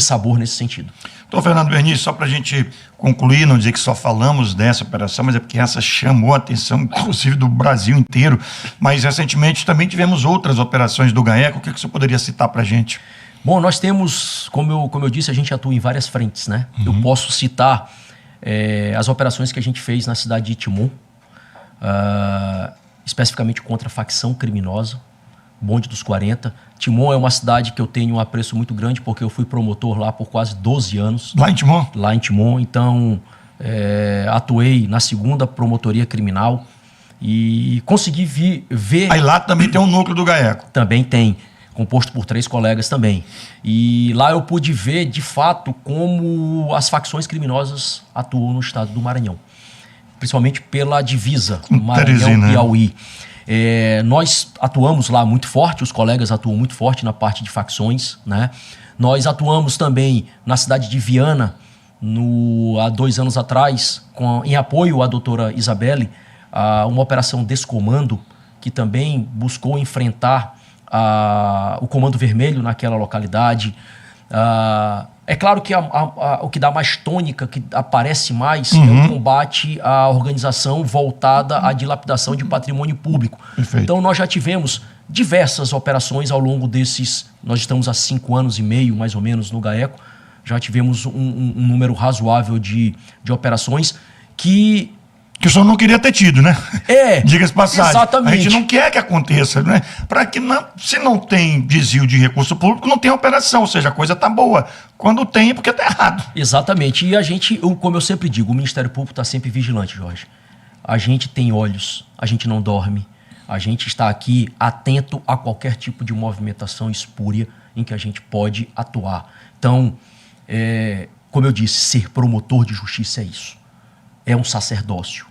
sabor nesse sentido. Então, Fernando Bernice, só para a gente concluir, não dizer que só falamos dessa operação, mas é porque essa chamou a atenção, inclusive, do Brasil inteiro. Mas, recentemente, também tivemos outras operações do GAECO. O que você poderia citar para a gente? Bom, nós temos, como eu disse, a gente atua em várias frentes, né? Eu posso citar as operações que a gente fez na cidade de Itimum, especificamente contra a facção criminosa, Bonde dos 40. Timon é uma cidade que eu tenho um apreço muito grande, porque eu fui promotor lá por quase 12 anos. Lá em Timon? Lá em Timon. Então, atuei na 2ª Promotoria Criminal e consegui ver... Aí lá também tem um núcleo do GAECO? Também tem, composto por 3 colegas também. E lá eu pude ver, de fato, como as facções criminosas atuam no estado do Maranhão. Principalmente pela divisa Maranhão-Piauí. Nós atuamos lá muito forte, os colegas atuam muito forte na parte de facções, né? Nós atuamos também na cidade de Viana, há 2 anos atrás, em apoio à doutora Isabelle, uma operação Descomando, que também buscou enfrentar o Comando Vermelho naquela localidade. É claro que o que dá mais tônica, que aparece mais, é o combate à organização voltada à dilapidação de patrimônio público. Perfeito. Então nós já tivemos diversas operações ao longo desses... Nós estamos há 5 anos e meio, mais ou menos, no GAECO. Já tivemos um número razoável de operações que o senhor não queria ter tido, né? Diga-se passagem. Exatamente. A gente não quer que aconteça, né? Para que se não tem desvio de recurso público, não tem operação, ou seja, a coisa está boa. Quando tem, é porque está errado. Exatamente. E a gente, como eu sempre digo, o Ministério Público está sempre vigilante, Jorge. A gente tem olhos, a gente não dorme. A gente está aqui atento a qualquer tipo de movimentação espúria em que a gente pode atuar. Então, como eu disse, ser promotor de justiça é isso. É um sacerdócio.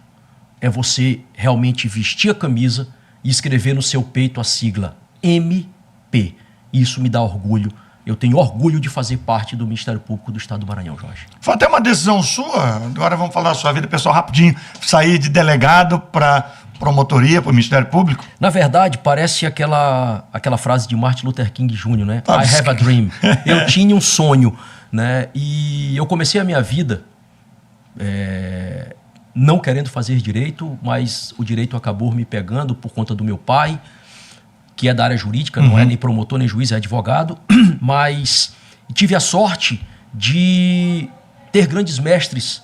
É você realmente vestir a camisa e escrever no seu peito a sigla MP. Isso me dá orgulho. Eu tenho orgulho de fazer parte do Ministério Público do Estado do Maranhão, Jorge. Foi até uma decisão sua, agora vamos falar da sua vida pessoal rapidinho, sair de delegado para promotoria, para o Ministério Público? Na verdade, parece aquela frase de Martin Luther King Jr., né? I have a dream. Eu tinha um sonho, né? E eu comecei a minha vida... não querendo fazer direito, mas o direito acabou me pegando por conta do meu pai, que é da área jurídica, não é nem promotor, nem juiz, é advogado, mas tive a sorte de ter grandes mestres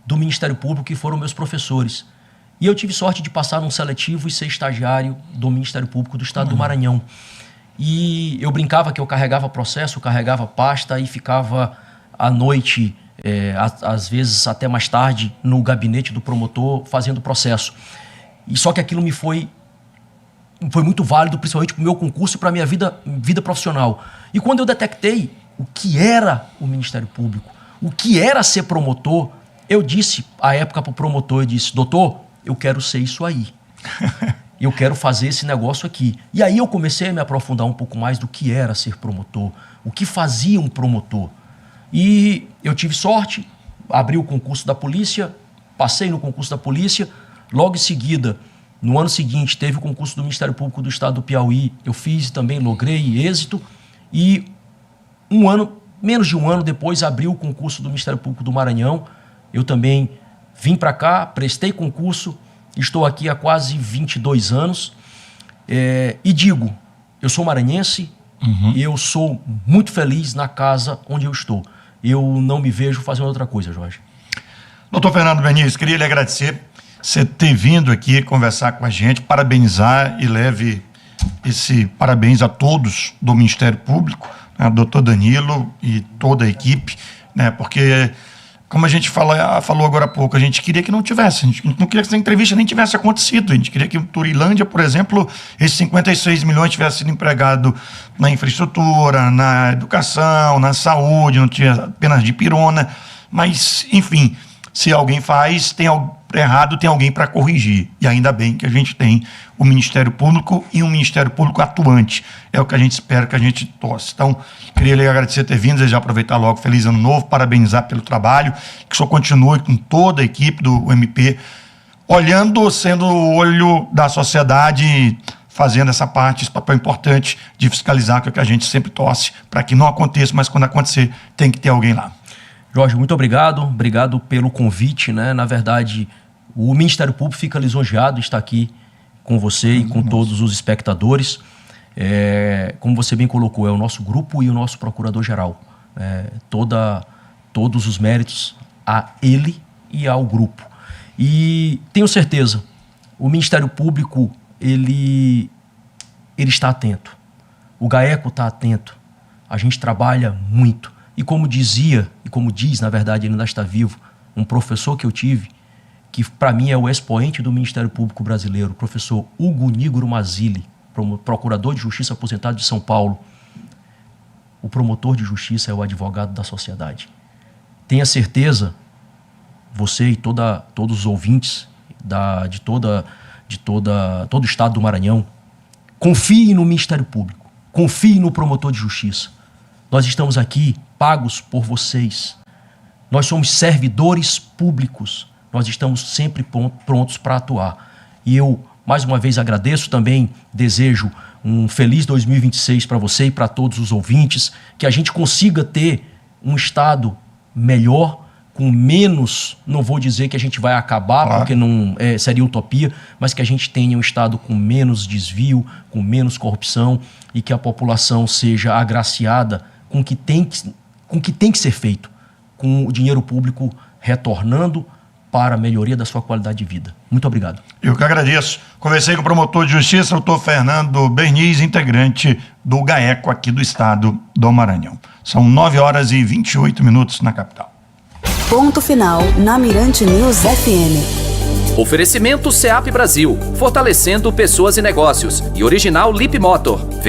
do Ministério Público que foram meus professores. E eu tive sorte de passar num seletivo e ser estagiário do Ministério Público do Estado do Maranhão. E eu brincava que eu carregava processo, carregava pasta e ficava à noite... às vezes até mais tarde, no gabinete do promotor, fazendo processo. E só que aquilo me foi foi muito válido, principalmente para o meu concurso e para a minha vida profissional. E quando eu detectei o que era o Ministério Público, o que era ser promotor, eu disse, à época para o promotor, eu disse, doutor, eu quero ser isso aí. Eu quero fazer esse negócio aqui. E aí eu comecei a me aprofundar um pouco mais do que era ser promotor, o que fazia um promotor. E eu tive sorte, abri o concurso da polícia, passei no concurso da polícia, logo em seguida, no ano seguinte, teve o concurso do Ministério Público do Estado do Piauí, eu fiz também, logrei êxito, e menos de um ano depois, abri o concurso do Ministério Público do Maranhão. Eu também vim para cá, prestei concurso, estou aqui há quase 22 anos, e digo, eu sou maranhense, e eu sou muito feliz na casa onde eu estou. Eu não me vejo fazendo outra coisa, Jorge. Doutor Fernando Berniz, queria lhe agradecer você ter vindo aqui conversar com a gente, parabenizar e leve esse parabéns a todos do Ministério Público, né, doutor Danilo e toda a equipe, né, porque, como a gente falou agora há pouco, a gente queria que não tivesse, a gente não queria que essa entrevista nem tivesse acontecido, a gente queria que em Turilândia, por exemplo, esses 56 milhões tivessem sido empregados na infraestrutura, na educação, na saúde, não tinha apenas de pirona, mas, enfim, se alguém faz, tem algo errado, tem alguém para corrigir. E ainda bem que a gente tem o Ministério Público e um Ministério Público atuante. É o que a gente espera, que a gente torce. Então, queria lhe agradecer por ter vindo, desejar aproveitar logo, feliz ano novo, parabenizar pelo trabalho, que o senhor continue com toda a equipe do MP, sendo o olho da sociedade, fazendo essa parte, esse papel importante de fiscalizar, que é o que a gente sempre torce, para que não aconteça, mas quando acontecer, tem que ter alguém lá. Jorge, muito obrigado pelo convite, né? Na verdade, o Ministério Público fica lisonjeado de estar aqui com você e com todos os espectadores. Como você bem colocou, é o nosso grupo e o nosso procurador-geral. Todos os méritos a ele e ao grupo. E tenho certeza, o Ministério Público, ele está atento. O GAECO está atento. A gente trabalha muito. E como dizia, e como diz, na verdade, ele ainda está vivo, um professor que eu tive, que para mim é o expoente do Ministério Público brasileiro, o professor Hugo Nigro Mazzilli, procurador de justiça aposentado de São Paulo. O promotor de justiça é o advogado da sociedade. Tenha certeza, você e todos os ouvintes de todo o estado do Maranhão, confiem no Ministério Público, confiem no promotor de justiça. Nós estamos aqui pagos por vocês. Nós somos servidores públicos. Nós estamos sempre prontos para atuar. E eu, mais uma vez, agradeço também, desejo um feliz 2026 para você e para todos os ouvintes, que a gente consiga ter um Estado melhor, com menos, não vou dizer que a gente vai acabar, claro, porque não seria utopia, mas que a gente tenha um Estado com menos desvio, com menos corrupção e que a população seja agraciada com o que tem que ser feito, com o dinheiro público retornando para a melhoria da sua qualidade de vida. Muito obrigado. Eu que agradeço. Conversei com o promotor de justiça, doutor Fernando Berniz, integrante do GAECO aqui do estado do Maranhão. São 9h28 na capital. Ponto final na Mirante News FM. Oferecimento SEAP Brasil, fortalecendo pessoas e negócios. E Original Lip Motor.